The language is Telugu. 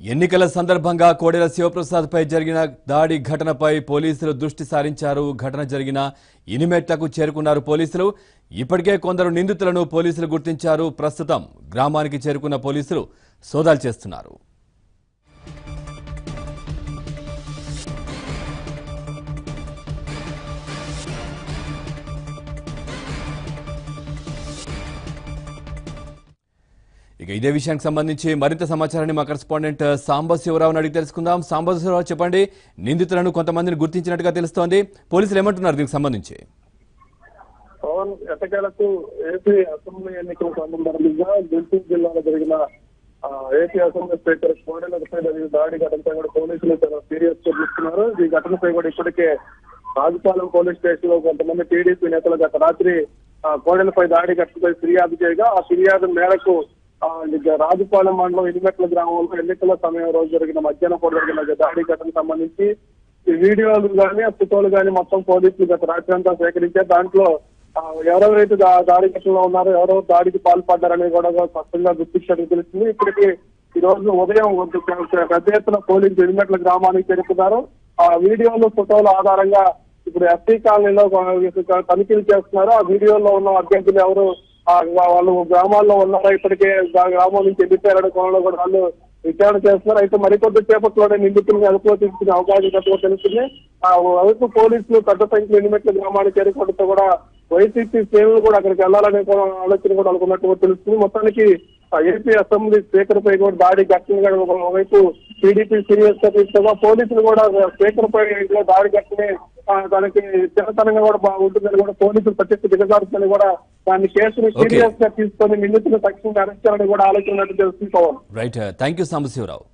ఎన్నికల సందర్భంగా కోడెల శివప్రసాద్ పై జరిగిన దాడి ఘటనపై పోలీసులు దృష్టి సారించారు. ఘటన జరిగిన ఇనిమెట్లకు చేరుకున్నారు పోలీసులు. ఇప్పటికే కొందరు నిందితులను పోలీసులు గుర్తించారు. ప్రస్తుతం గ్రామానికి చేరుకున్న పోలీసులు సోదాలు చేస్తున్నారు. ఇక ఇదే విషయానికి సంబంధించి మరింత సమాచారాన్ని మా కరెస్పాండెంట్ సాంబశివరావుని అడిగి తెలుసుకుందాం. సాంబశివరావు, చెప్పండి. నిందితులను కొంతమందిని గుర్తించినట్టుగా తెలుస్తోంది. పోలీసులు ఏమంటున్నారు దీనికి సంబంధించి? పవన్, ఎట్టకేలకు ఏపీ అసెంబ్లీ ఎన్నికల సందర్భంగా గుంటూరు జిల్లాలో జరిగిన ఏపీ అసెంబ్లీ స్పీకర్ కోడెలపై జరిగిన దాడి ఘటనపై కూడా పోలీసులు చాలా సీరియస్ గా చూస్తున్నారు. ఈ ఘటనపై కూడా ఇప్పటికే రాజపాలెం పోలీస్ స్టేషన్ లో కొంతమంది టీడీపీ నేతలు గత రాత్రి కోడెలపై దాడి ఘటనపై ఫిర్యాదు చేయగా ఆ ఫిర్యాదు మేరకు రాజపాలెం మండలం ఇనిమెట్ల గ్రామంలో ఎన్నికల సమయం రోజు జరిగిన మధ్యాహ్నం కూడా జరిగిన దాడి ఘటనకు సంబంధించి ఈ వీడియోలు కానీ ఫోటోలు కానీ మొత్తం పోలీసులు గత రాత్రి అంతా సేకరించారు. దాంట్లో ఎవరెవరైతే దాడి ఘటనలో ఉన్నారో, ఎవరెవరు దాడికి పాల్పడ్డారని కూడా స్పష్టంగా గుర్తించడానికి తెలుస్తుంది. ఇప్పటికీ ఈ రోజు ఉదయం పెద్ద ఎత్తున పోలీసులు ఇనిమెట్ల గ్రామానికి చేరుకున్నారు. ఆ వీడియోలు ఫోటోల ఆధారంగా ఇప్పుడు ఎస్టీ కాలనీలో తనిఖీలు చేస్తున్నారు. ఆ వీడియోలో ఉన్న అభ్యర్థులు ఎవరు, వాళ్ళు గ్రామాల్లో ఉన్నారా, ఇప్పటికే గ్రామం నుంచి వెళ్ళిపోయారనే కోణంలో కూడా వాళ్ళు విచారణ చేస్తున్నారు. అయితే మరికొద్ది సేపట్లోనే నిందితులను అదుపులో తీసుకునే అవకాశం తెలుస్తుంది. వైపు పోలీసులు పెద్ద సంఖ్యలో ఇనిమెట్ల గ్రామానికి చేరుకోవడంతో కూడా వైసీపీ శ్రేణులు కూడా అక్కడికి వెళ్లాలనే ఆలోచన కూడా అనుకున్నట్టు తెలుస్తుంది. మొత్తానికి ఏపీ అసెంబ్లీ స్పీకర్ పై కూడా దాడి ఘటన ఒకవైపు టీడీపీ సీరియస్ గా తీసుకోగా పోలీసులు కూడా స్పీకర్ పై దాడి ఘటనే దానికి చిన్నతనంగా కూడా ఉంటుందని కూడా పోలీసులు ప్రత్యక్ష దిగజారుతుందని కూడా దాన్ని కేసును సీరియస్ గా తీసుకొని నిందితులు తక్షణంగా అరెస్ట్ చేయాలని కూడా ఆలోచన తెలుస్తుంది. Right, thank you Sambasivarao.